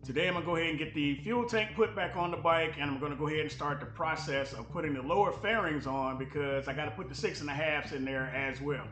Today I'm going to go ahead and get the fuel tank put back on the bike, and I'm going to go ahead and start the process of putting the lower fairings on because I got to put the 6.5s in there as well.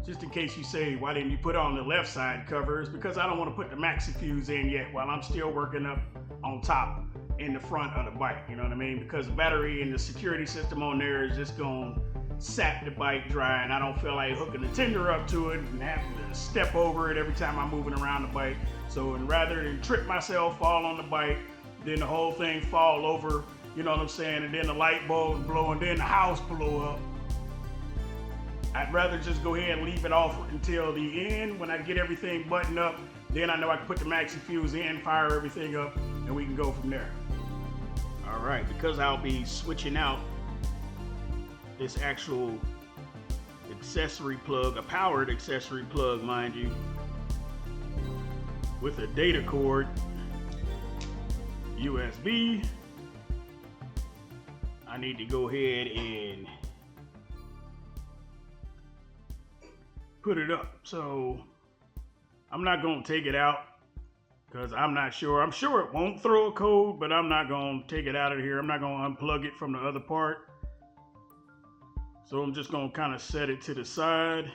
Just in case you say, why didn't you put on the left side covers? Because I don't want to put the maxi fuse in yet while I'm still working up on top in the front of the bike. You know what I mean? Because the battery and the security system on there is just going to sap the bike dry, and I don't feel like hooking the tender up to it and having to step over it every time I'm moving around the bike. So rather than trip myself, fall on the bike, then the whole thing fall over, you know what I'm saying, and then the light bulbs blow and then the house blow up, I'd rather just go ahead and leave it off until the end. When I get everything buttoned up, then I know I can put the maxi fuse in, fire everything up, and we can go from there. All right, because I'll be switching out this actual accessory plug, a powered accessory plug, mind you, with a data cord, USB, I need to go ahead and put it up. So I'm not going to take it out because I'm not sure. I'm sure it won't throw a code, but I'm not going to take it out of here. I'm not going to unplug it from the other part. So I'm just going to kind of set it to the side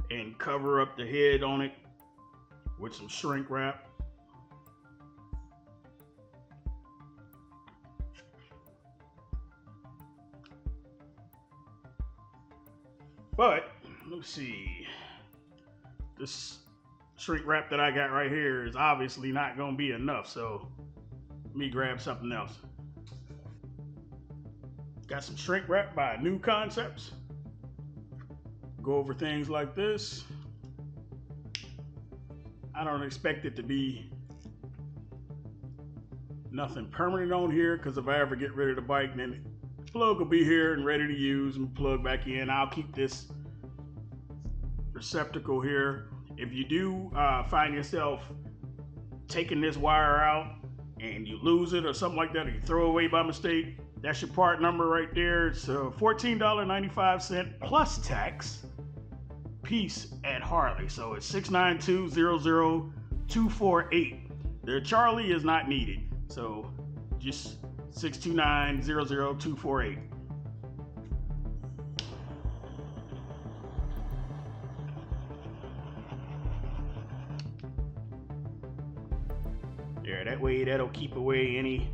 and cover up the head on it with some shrink wrap. But let's see, this shrink wrap that I got right here is obviously not going to be enough, so let me grab something else. Got some shrink wrap by New Concepts. Go over things like this. I don't expect it to be nothing permanent on here, because if I ever get rid of the bike, then the plug will be here and ready to use and plug back in. I'll keep this receptacle here. If you do find yourself taking this wire out and you lose it or something like that, or you throw it away by mistake, that's your part number right there. It's $14.95 plus tax piece at Harley. So it's 692-00248. The Charlie is not needed. So just 629-00248. that'll keep away any,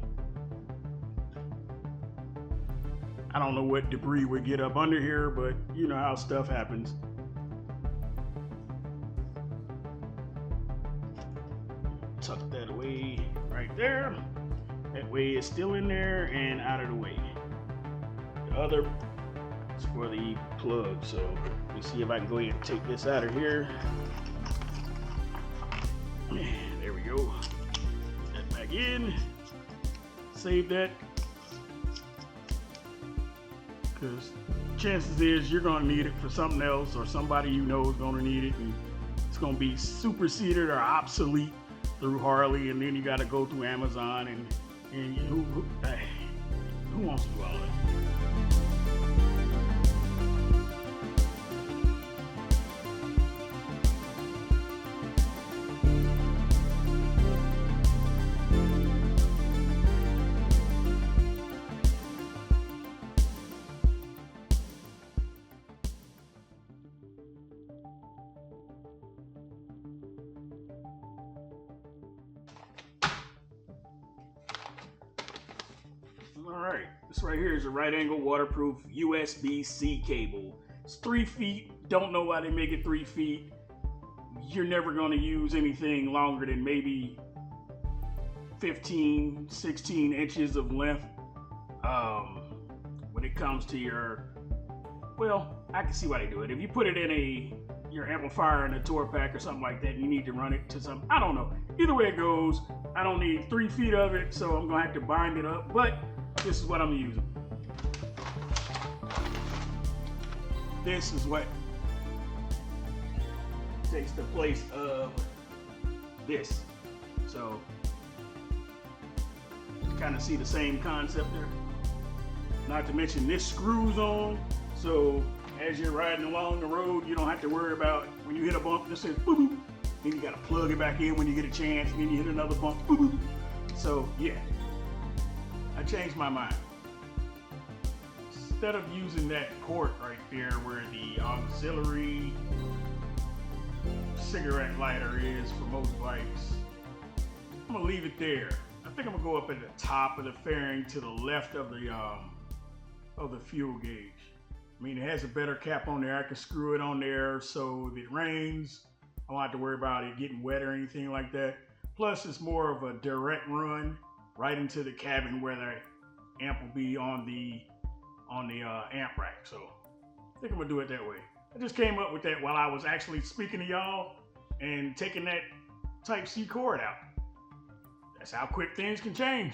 I don't know what debris would get up under here, but you know how stuff happens. Tuck that away right there. That way it's still in there and out of the way. The other is for the plug. So let me see if I can go ahead and take this out of here. There we go. Put that back in. Save that. Because chances is you're going to need it for something else, or somebody you know is going to need it, and it's going to be superseded or obsolete through Harley, and then you got to go through Amazon, and who wants to do all that? Alright, this right here is a right angle waterproof USB-C cable. It's 3 feet. Don't know why they make it 3 feet. You're never going to use anything longer than maybe 15, 16 inches of length. When it comes to your, well, I can see why they do it. If you put it in your amplifier in a tour pack or something like that, and you need to run it to some, I don't know. Either way it goes, I don't need 3 feet of it, so I'm going to have to bind it up. But this is what I'm using. This is what takes the place of this. So, kind of see the same concept there. Not to mention this screws on, so as you're riding along the road, you don't have to worry about when you hit a bump, this says boop boop. Then you gotta plug it back in when you get a chance, and then you hit another bump, boop boop. So yeah. I changed my mind. Instead of using that port right there where the auxiliary cigarette lighter is for most bikes, I'm gonna leave it there. I think I'm gonna go up at the top of the fairing to the left of the fuel gauge. I mean, it has a better cap on there. I can screw it on there so if it rains, I don't have to worry about it getting wet or anything like that. Plus, it's more of a direct run right into the cabin where the amp will be on the amp rack. So I think I'm gonna do it that way. I just came up with that while I was actually speaking to y'all and taking that Type-C cord out. That's how quick things can change.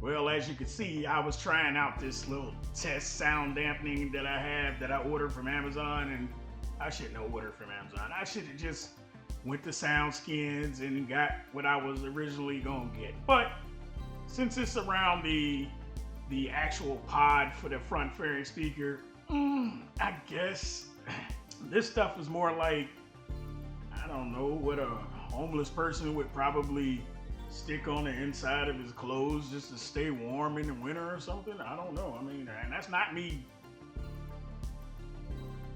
Well, as you can see, I was trying out this little test sound dampening that I have that I ordered from Amazon, and I shouldn't have ordered from Amazon. I should have just went to SoundSkins and got what I was originally gonna get. But since it's around the actual pod for the front fairing speaker, I guess this stuff is more like, I don't know, what a homeless person would probably stick on the inside of his clothes just to stay warm in the winter or something. I don't know. I mean, and that's not me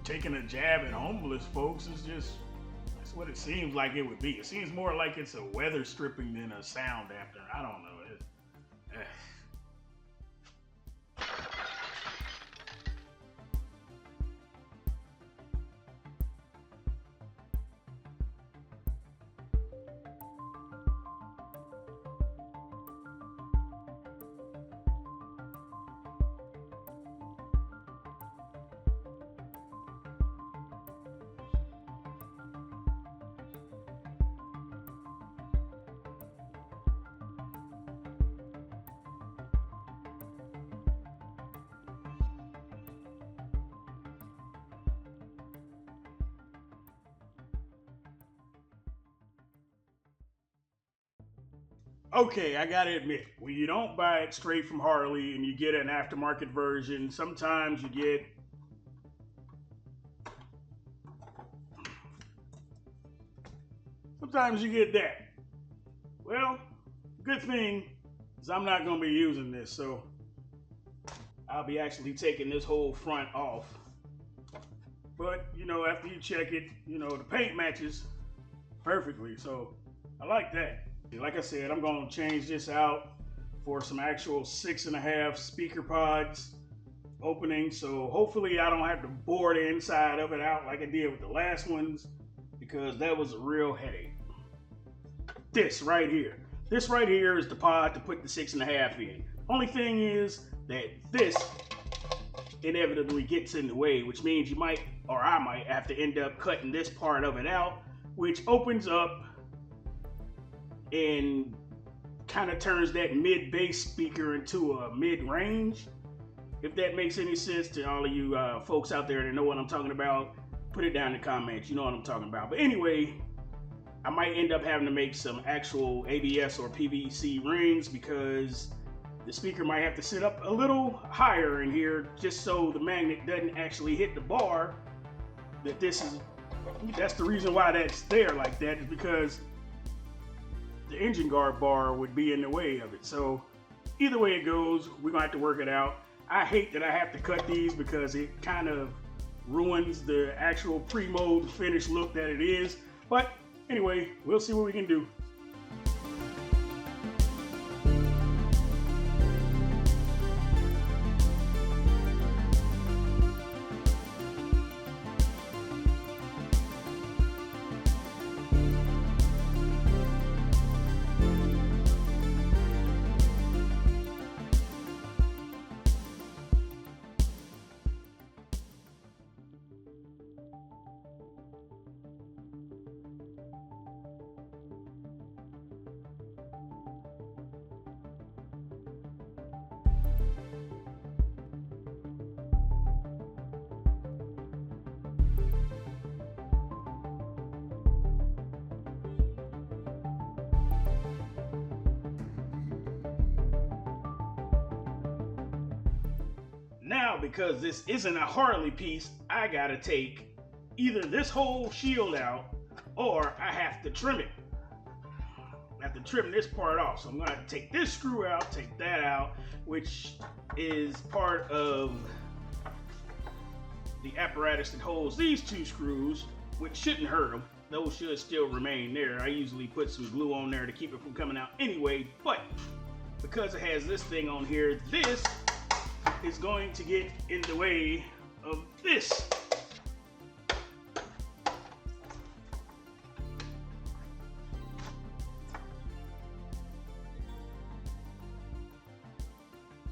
taking a jab at homeless folks. It's just, that's what it seems like it would be. It seems more like it's a weather stripping than a sound dampener. I don't know. Okay, I gotta admit, when you don't buy it straight from Harley and you get an aftermarket version, sometimes you get that. Well, good thing is I'm not gonna be using this, so I'll be actually taking this whole front off. But, you know, after you check it, you know, the paint matches perfectly, so I like that. Like I said, I'm gonna change this out for some actual 6.5 speaker pods opening. So hopefully I don't have to bore the inside of it out like I did with the last ones, because that was a real headache. This right here is the pod to put the 6.5 in. Only thing is that this inevitably gets in the way, which means you might, or I might have to end up cutting this part of it out, which opens up and kind of turns that mid-bass speaker into a mid-range. If that makes any sense to all of you folks out there that know what I'm talking about, put it down in the comments. You know what I'm talking about. But anyway, I might end up having to make some actual ABS or PVC rings, because the speaker might have to sit up a little higher in here just so the magnet doesn't actually hit the bar. That's the reason why that's there like that, is because the engine guard bar would be in the way of it. So either way it goes, we're gonna have to work it out. I hate that I have to cut these because it kind of ruins the actual pre-mold finished look that it is. But anyway, we'll see what we can do. Now, because this isn't a Harley piece, I gotta take either this whole shield out, or I have to trim it. I have to trim this part off. So I'm gonna have to take this screw out, take that out, which is part of the apparatus that holds these two screws, which shouldn't hurt them. Those should still remain there. I usually put some glue on there to keep it from coming out anyway, but because it has this thing on here, this is going to get in the way of this.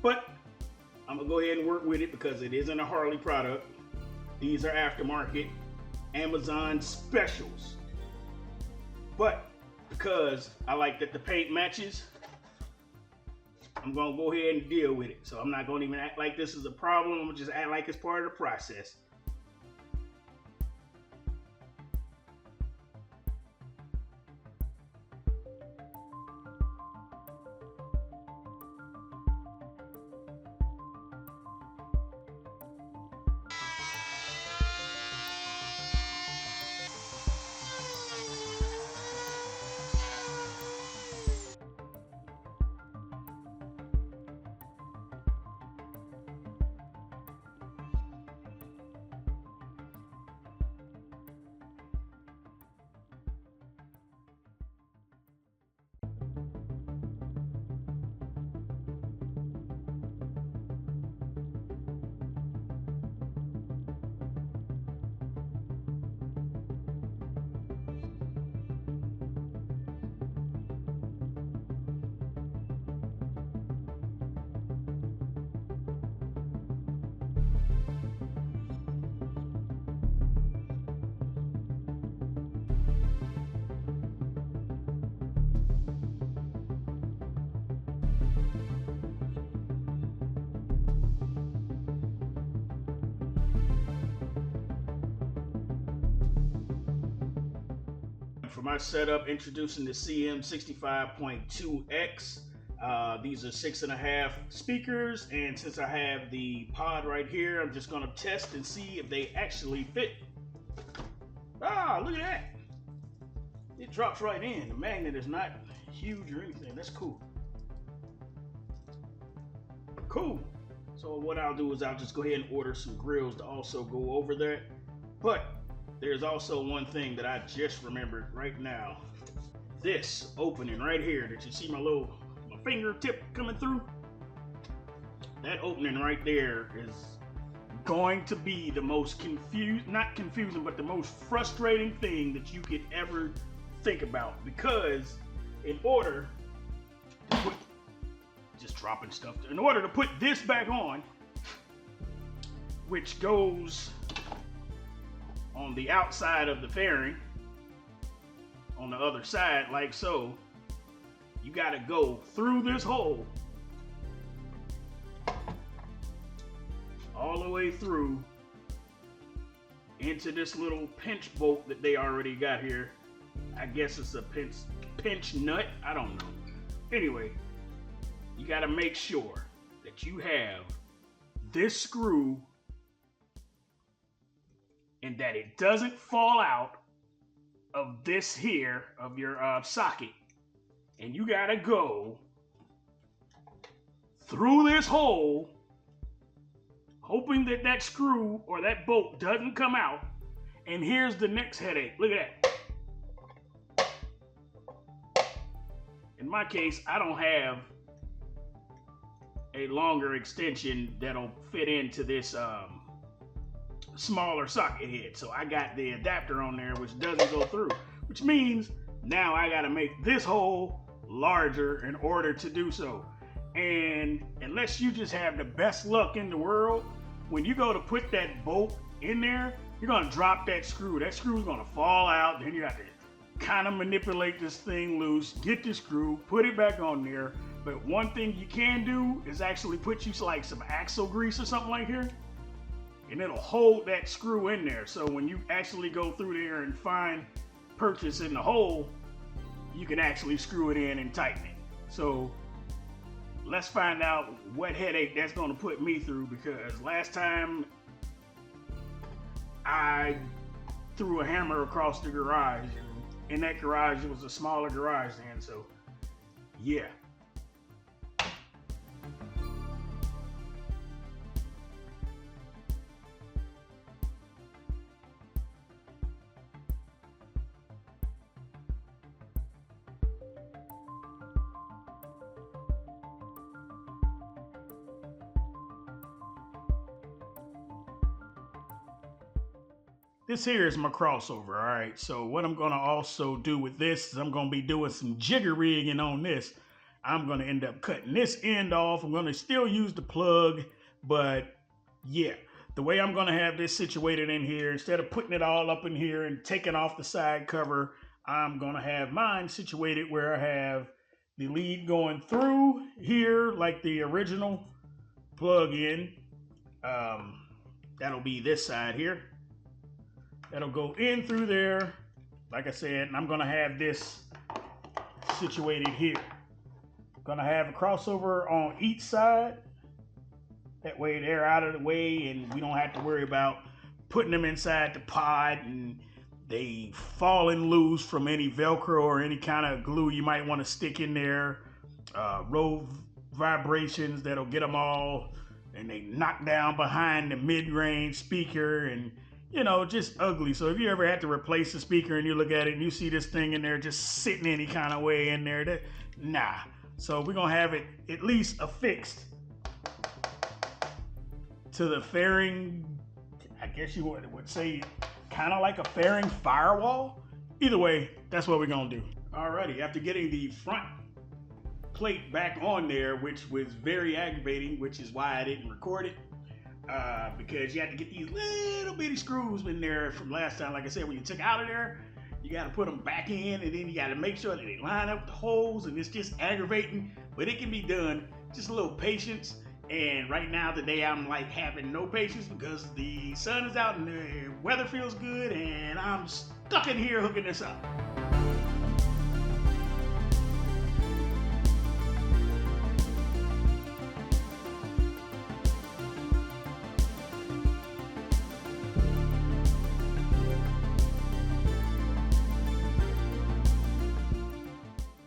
But I'm gonna go ahead and work with it because it isn't a Harley product. These are aftermarket Amazon specials. But because I like that the paint matches, I'm gonna go ahead and deal with it. So I'm not gonna even act like this is a problem. I'm gonna just act like it's part of the process. For my setup, introducing the CM65.2X. These are 6.5 speakers, and since I have the pod right here, I'm just gonna test and see if they actually fit. Ah, look at that! It drops right in. The magnet is not huge or anything. That's cool. Cool. So what I'll do is I'll just go ahead and order some grills to also go over that. But there's also one thing that I just remembered right now. This opening right here that you see my fingertip coming through. That opening right there is going to be the most not confusing, but the most frustrating thing that you could ever think about. Because in order to put, just dropping stuff, in order to put this back on, which goes on the outside of the fairing, on the other side, like so, you gotta go through this hole, all the way through into this little pinch bolt that they already got here. I guess it's a pinch nut, I don't know. Anyway, you gotta make sure that you have this screw and that it doesn't fall out of this here, of your socket. And you gotta go through this hole, hoping that that screw or that bolt doesn't come out. And here's the next headache. Look at that. In my case, I don't have a longer extension that'll fit into this smaller socket head. So I got the adapter on there which doesn't go through, which means now I gotta make this hole larger in order to do so. And unless you just have the best luck in the world, when you go to put that bolt in there, you're gonna drop that screw. That screw's gonna fall out, then you have to kind of manipulate this thing loose, get the screw, put it back on there. But one thing you can do is actually put you like some axle grease or something like here, and it'll hold that screw in there. So when you actually go through there and find purchase in the hole, you can actually screw it in and tighten it. So let's find out what headache that's gonna put me through, because last time I threw a hammer across the garage, and in that garage it was a smaller garage then, so yeah. This here is my crossover, all right? So what I'm gonna also do with this is I'm gonna be doing some jigger rigging on this. I'm gonna end up cutting this end off. I'm gonna still use the plug, but yeah. The way I'm gonna have this situated in here, instead of putting it all up in here and taking off the side cover, I'm gonna have mine situated where I have the lead going through here like the original plug-in. That'll be this side here. That'll go in through there, like I said, and I'm gonna have this situated here. Gonna have a crossover on each side. That way they're out of the way and we don't have to worry about putting them inside the pod and they falling loose from any Velcro or any kind of glue you might want to stick in there. Roll vibrations that'll get them all, and they knock down behind the mid-range speaker and, you know, just ugly. So if you ever had to replace the speaker and you look at it and you see this thing in there just sitting any kind of way in there, nah. So we're gonna have it at least affixed to the fairing, I guess you would say kind of like a fairing firewall. Either way, that's what we're gonna do. Alrighty, after getting the front plate back on there, which was very aggravating, which is why I didn't record it, because you had to get these little bitty screws in there from last time. Like I said, when you took out of there, you got to put them back in, and then you got to make sure that they line up with the holes, and it's just aggravating, but it can be done. Just a little patience. And right now today I'm like having no patience because the sun is out and the weather feels good and I'm stuck in here hooking this up.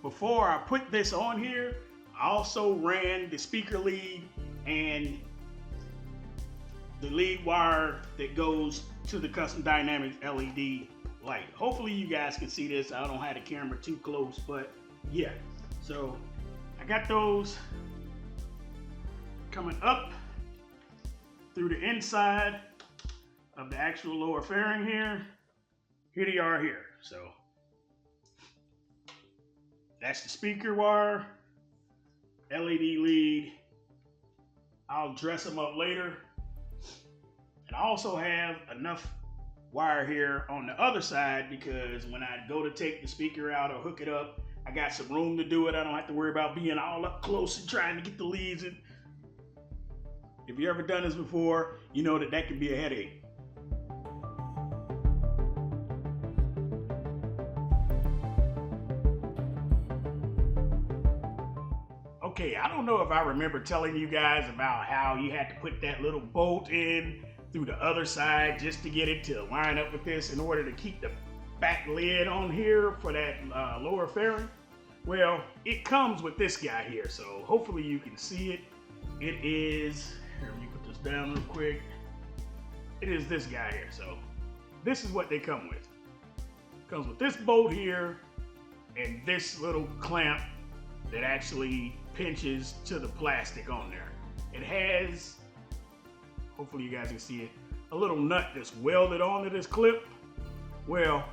Before I put this on here, I also ran the speaker lead and the lead wire that goes to the custom dynamics LED light. Hopefully you guys can see this. I don't have the camera too close, but yeah. So I got those coming up through the inside of the actual lower fairing here. Here they are here. So that's the speaker wire, LED lead. I'll dress them up later. And I also have enough wire here on the other side because when I go to take the speaker out or hook it up, I got some room to do it. I don't have to worry about being all up close and trying to get the leads in. If you ever done this before, you know that can be a headache. Okay, I don't know if I remember telling you guys about how you had to put that little bolt in through the other side just to get it to line up with this in order to keep the back lid on here for that lower fairing. Well, it comes with this guy here, so hopefully you can see it. It is, here, let me put this down real quick. It is this guy here, so this is what they come with. It comes with this bolt here and this little clamp that actually pinches to the plastic on there. It has, hopefully you guys can see it, a little nut that's welded onto this clip. Well,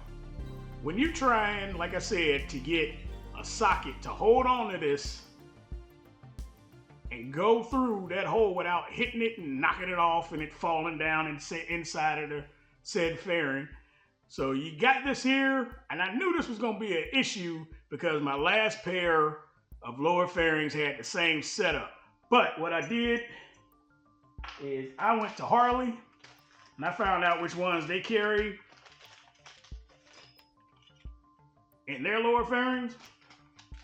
when you're trying, like I said, to get a socket to hold on to this and go through that hole without hitting it and knocking it off and it falling down inside of the said fairing. So you got this here, and I knew this was gonna be an issue because my last pair of lower fairings had the same setup. But what I did is I went to Harley and I found out which ones they carry in their lower fairings,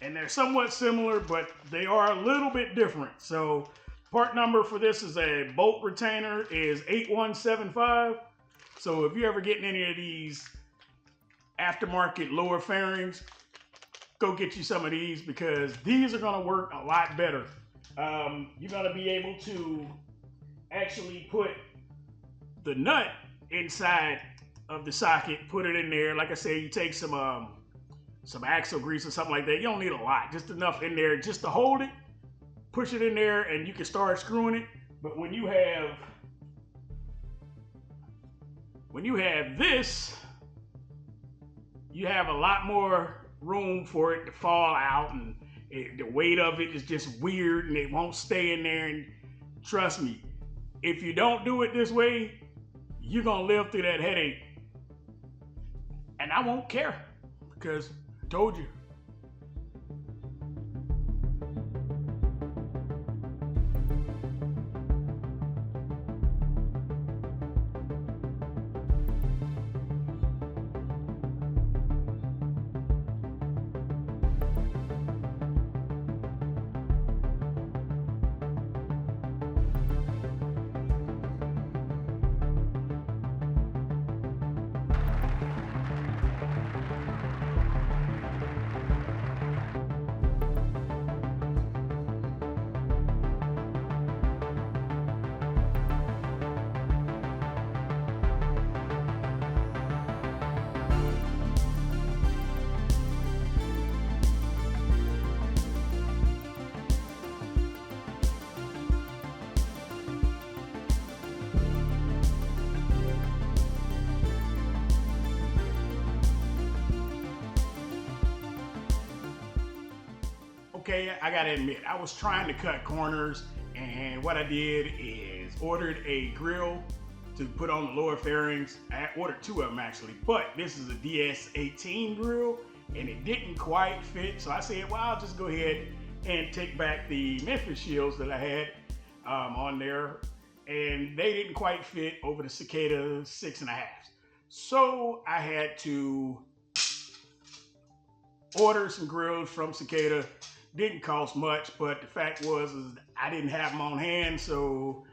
and they're somewhat similar, but they are a little bit different. So part number for this is a bolt retainer is 8175. So if you're ever getting any of these aftermarket lower fairings, go get you some of these because these are gonna work a lot better. You're gonna be able to actually put the nut inside of the socket, put it in there. Like I say, you take some axle grease or something like that. You don't need a lot, just enough in there just to hold it, push it in there, and you can start screwing it. But when you have this, you have a lot more room for it to fall out, and the weight of it is just weird and it won't stay in there. And trust me, if you don't do it this way, you're gonna live through that headache, and I won't care because I told you. okay, I gotta admit, I was trying to cut corners, and what I did is ordered a grill to put on the lower fairings. I ordered 2 of them actually, but this is a DS18 grill, and it didn't quite fit. So I said, well, I'll just go ahead and take back the Memphis shields that I had on there, and they didn't quite fit over the Cicada 6.5. So I had to order some grills from Cicada. Didn't cost much, but the fact was is I didn't have them on hand, so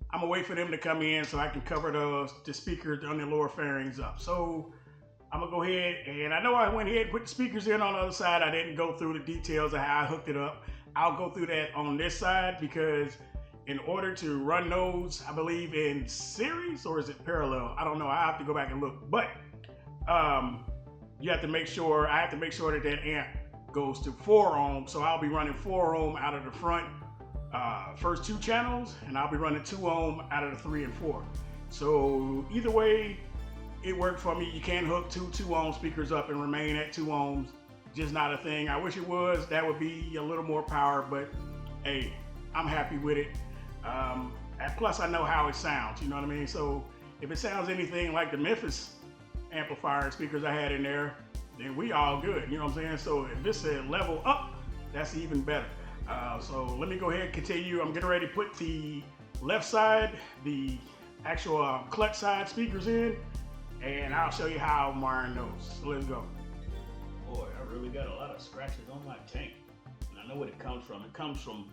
I'm gonna wait for them to come in so I can cover the speakers on the lower fairings up. So I'm gonna go ahead, and I know I went ahead and put the speakers in on the other side. I didn't go through the details of how I hooked it up. I'll go through that on this side, because in order to run those, I believe in series, or is it parallel? I don't know. I have to go back and look. But you have to make sure, I have to make sure that that amp goes to 4 ohm. So I'll be running 4 ohm out of the front first 2 channels, and I'll be running 2 ohm out of the 3 and 4. So either way, it worked for me. You can hook 2 ohm speakers up and remain at 2 ohms. Just not a thing. I wish it was. That would be a little more power, but hey, I'm happy with it. And plus I know how it sounds, you know what I mean? So if it sounds anything like the Memphis amplifier and speakers I had in there, then we all good, you know what I'm saying? So if this is level up, that's even better. So let me go ahead and continue. I'm getting ready to put the left side, the actual clutch side speakers in, and I'll show you how I'm wiring those. So let's go. Boy, I really got a lot of scratches on my tank. And I know what it comes from. It comes from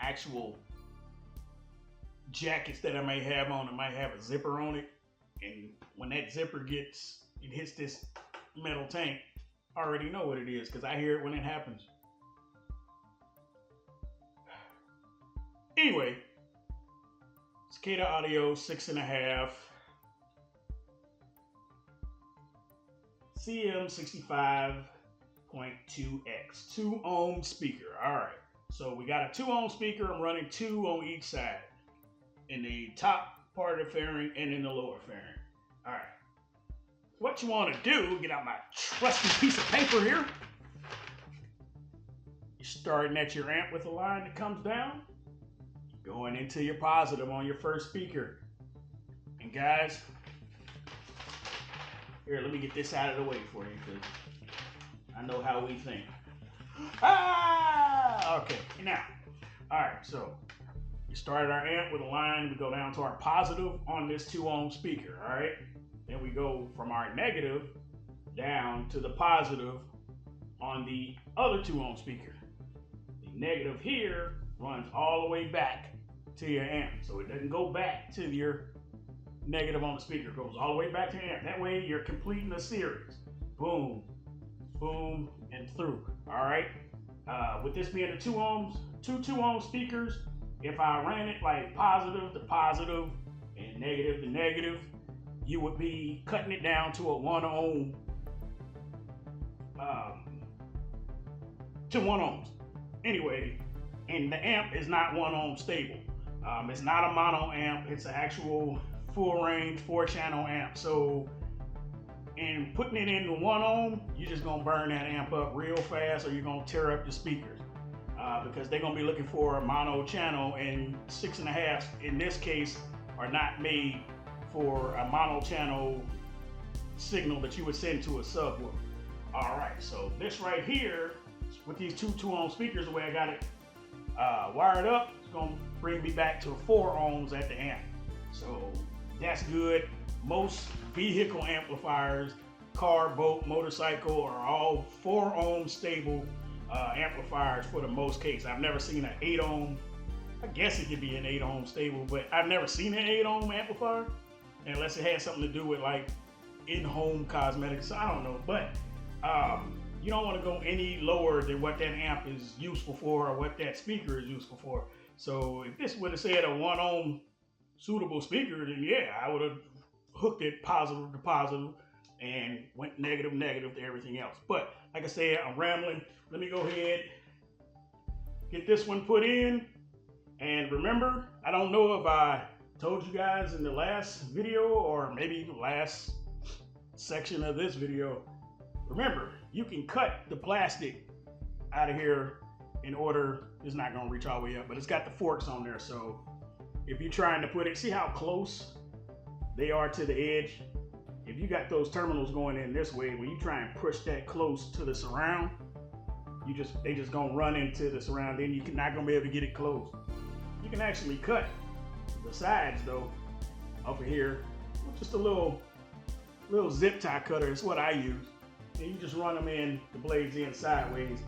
actual jackets that I may have on. It might have a zipper on it. And when that zipper hits this metal tank, I already know what it is because I hear it when it happens. Anyway, Cicada Audio 6.5 CM65.2X 2 ohm speaker. All right, so we got a 2 ohm speaker. I'm running 2 on each side, in the top part of the fairing and in the lower fairing. All right, what you want to do, get out my trusty piece of paper here. You're starting at your amp with a line that comes down, going into your positive on your first speaker. And guys, here, let me get this out of the way for you, because I know how we think. Okay, now, all right, so we started our amp with a line. We go down to our positive on this 2 ohm speaker, all right? Then we go from our negative down to the positive on the other 2 ohm speaker. The negative here runs all the way back to your amp, so it doesn't go back to your negative on the speaker. It goes all the way back to your amp. That way you're completing a series. Boom, boom, and through. All right. With this being the 2 ohms, 2 ohm speakers, if I ran it like positive to positive and negative to negative, you would be cutting it down to a 1 ohm, to 1 ohms. Anyway, and the amp is not 1 ohm stable. It's not a mono amp. It's an actual full range 4-channel amp. So in putting it into 1 ohm, you're just gonna burn that amp up real fast, or you're gonna tear up the speakers, because they're gonna be looking for a mono channel, and 6.5 in this case are not made for a mono channel signal that you would send to a subwoofer. All right, so this right here with these 2 ohm speakers, the way I got it wired up, it's gonna bring me back to 4 ohms at the amp. So that's good. Most vehicle amplifiers, car, boat, motorcycle, are all 4 ohm stable amplifiers for the most case. I've never seen an 8 ohm. I guess it could be an 8 ohm stable, but I've never seen an 8 ohm amplifier unless it had something to do with like in-home cosmetics. I don't know, but you don't want to go any lower than what that amp is useful for, or what that speaker is useful for. So if this would have said a 1 ohm suitable speaker, then yeah, I would have hooked it positive to positive and went negative to everything else. But like I said, I'm rambling. Let me go ahead, get this one put in. And remember, I don't know if I told you guys in the last video, or maybe the last section of this video, remember, you can cut the plastic out of here in order, it's not gonna reach all the way up, but it's got the forks on there. So if you're trying to put it, see how close they are to the edge? If you got those terminals going in this way, when you try and push that close to the surround, they just gonna run into the surround, then you're not gonna be able to get it closed. You can actually cut the sides though, over here, with just a little zip tie cutter. It's what I use. And you just run them in, the blades in sideways,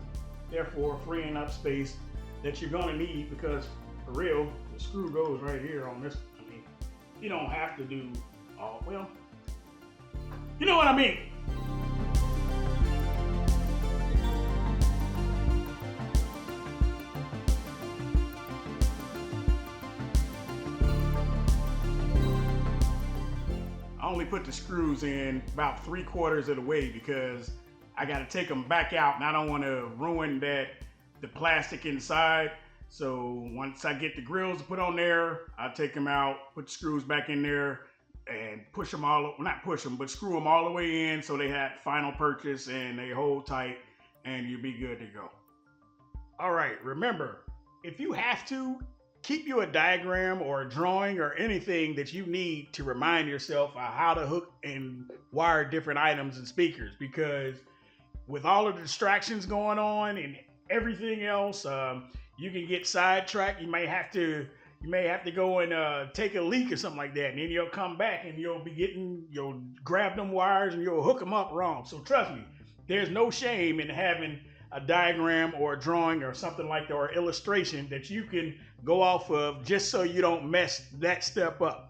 therefore freeing up space that you're gonna need, because for real, the screw goes right here on this. I mean, you don't have to do all, well, you know what I mean. I only put the screws in about 3/4 of the way because I got to take them back out, and I don't want to ruin the plastic inside. So once I get the grills put on there, I take them out, put the screws back in there, and push them all, not push them, but screw them all the way in so they have final purchase and they hold tight, and you'll be good to go. All right, remember, if you have to, keep you a diagram or a drawing or anything that you need to remind yourself of how to hook and wire different items and speakers, because with all of the distractions going on and everything else, you can get sidetracked. You may have to go and take a leak or something like that, and then you'll come back and you'll grab them wires and you'll hook them up wrong. So trust me, there's no shame in having a diagram or a drawing or something like that, or illustration that you can go off of, just so you don't mess that step up.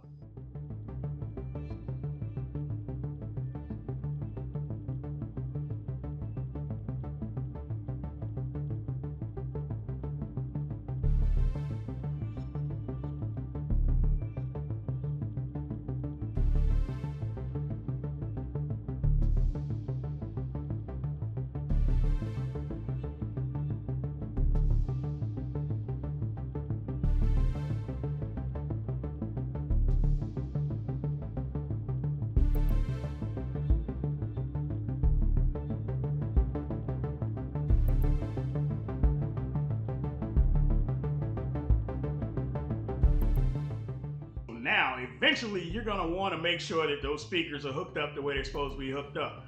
Now, eventually, you're going to want to make sure that those speakers are hooked up the way they're supposed to be hooked up.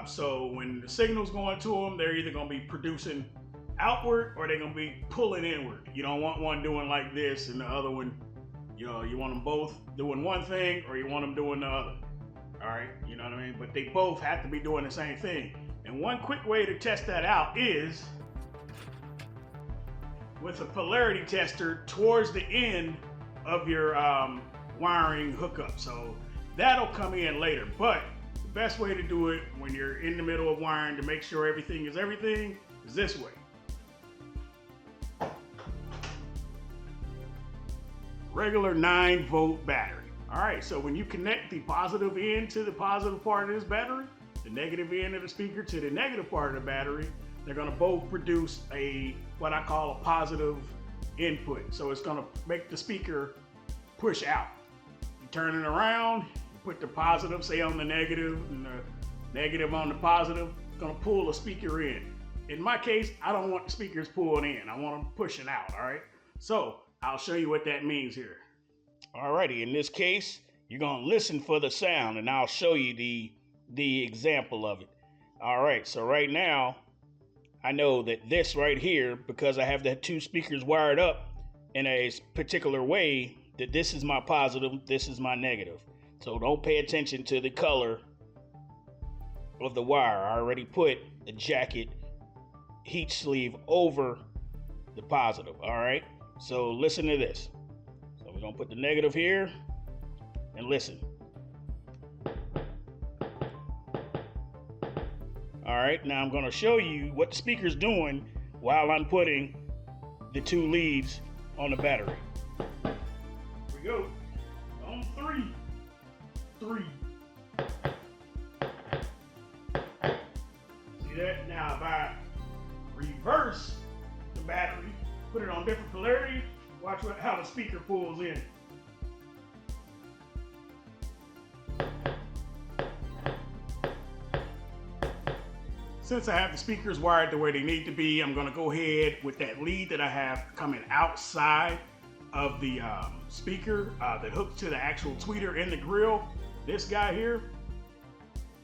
So when the signal's going to them, they're either going to be producing outward or they're going to be pulling inward. You don't want one doing like this and the other one, you want them both doing one thing, or you want them doing the other. All right, you know what I mean? But they both have to be doing the same thing. And one quick way to test that out is with a polarity tester towards the end of your wiring hookup. So that'll come in later, but the best way to do it when you're in the middle of wiring to make sure everything is this way. Regular 9-volt battery. All right, so when you connect the positive end to the positive part of this battery, the negative end of the speaker to the negative part of the battery, they're gonna both produce what I call a positive input. So it's gonna make the speaker push out. You turn it around, you put the positive, say on the negative, and the negative on the positive, it's gonna pull the speaker in. In my case, I don't want the speakers pulling in. I want them pushing out, all right? So I'll show you what that means here. Alrighty, in this case, you're gonna listen for the sound, and I'll show you the example of it. All right, so right now, I know that this right here, because I have the two speakers wired up in a particular way, that this is my positive, this is my negative. So don't pay attention to the color of the wire. I already put the jacket heat sleeve over the positive, all right? So listen to this. So we're gonna put the negative here and listen. All right, now I'm gonna show you what the speaker's doing while I'm putting the two leads on the battery. Here we go. On 3. See that? Now if I reverse the battery, put it on different polarity, watch how the speaker pulls in. Since I have the speakers wired the way they need to be, I'm gonna go ahead with that lead that I have coming outside of the speaker that hooks to the actual tweeter in the grill. This guy here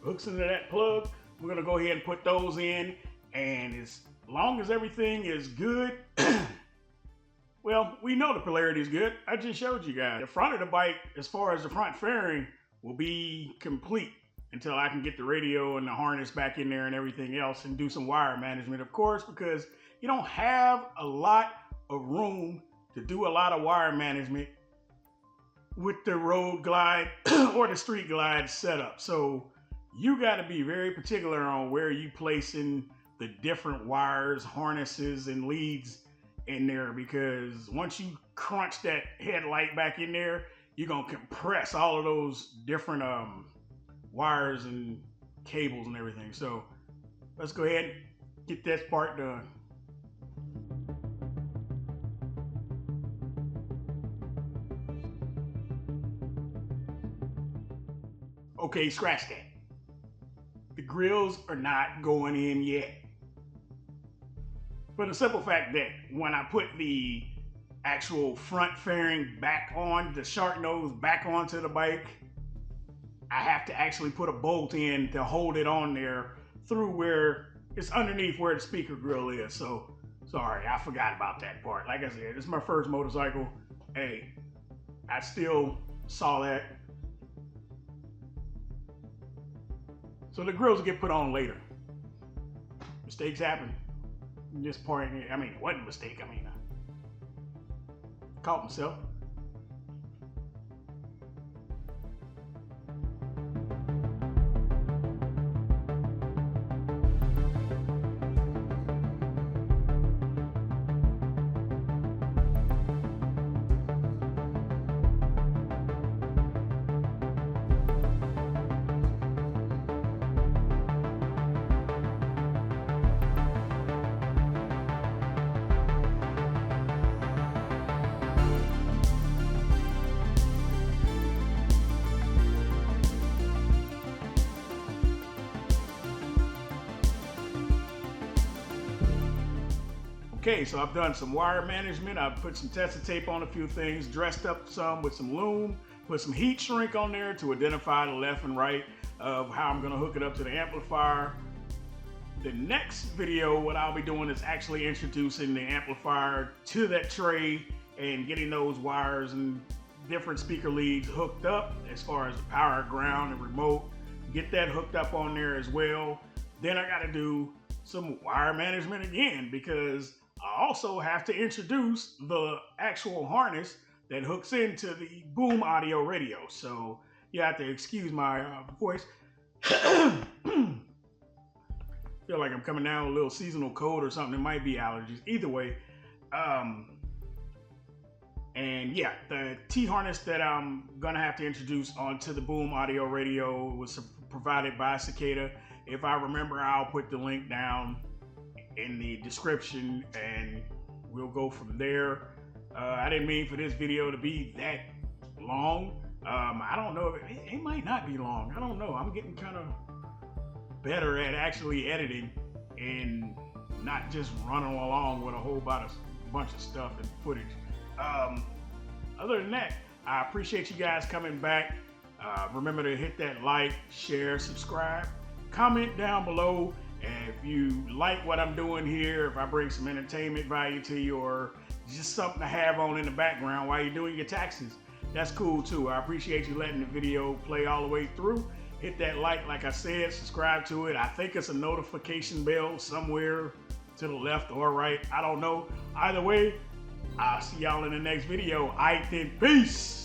hooks into that plug. We're gonna go ahead and put those in, and as long as everything is good, well, we know the polarity is good. I just showed you guys. The front of the bike, as far as the front fairing, will be complete until I can get the radio and the harness back in there and everything else and do some wire management, of course, because you don't have a lot of room to do a lot of wire management with the road glide or the street glide setup. So you got to be very particular on where you placing the different wires, harnesses, and leads in there, because once you crunch that headlight back in there, you're gonna compress all of those different wires and cables and everything. So let's go ahead and get this part done. Okay, scratch that. The grills are not going in yet. For the simple fact that when I put the actual front fairing back on, the shark nose back onto the bike, I have to actually put a bolt in to hold it on there through where it's underneath where the speaker grill is. So sorry, I forgot about that part. Like I said, this is my first motorcycle. Hey, I still saw that. So the grills will get put on later. Mistakes happen. This part, I mean, it wasn't a mistake. I mean, I caught myself. Okay, so I've done some wire management. I've put some Tesa tape on a few things, dressed up some with some loom, put some heat shrink on there to identify the left and right of how I'm gonna hook it up to the amplifier. The next video, what I'll be doing is actually introducing the amplifier to that tray and getting those wires and different speaker leads hooked up as far as the power, ground, and remote. Get that hooked up on there as well. Then I gotta do some wire management again, because I also have to introduce the actual harness that hooks into the boom audio radio. So you have to excuse my voice. Feel like I'm coming down with a little seasonal cold or something. It might be allergies. Either way. And yeah, the T-harness that I'm gonna have to introduce onto the boom audio radio was provided by Cicada. If I remember, I'll put the link down in the description and we'll go from there. I didn't mean for this video to be that long. I don't know, it might not be long. I don't know. I'm getting kind of better at actually editing and not just running along with a whole bunch of stuff and footage. Other than that, I appreciate you guys coming back. Remember to hit that like, share, subscribe, comment down below. And if you like what I'm doing here, if I bring some entertainment value to you or just something to have on in the background while you're doing your taxes, that's cool too. I appreciate you letting the video play all the way through. Hit that like I said, subscribe to it. I think it's a notification bell somewhere to the left or right. I don't know. Either way, I'll see y'all in the next video. Aight then, peace.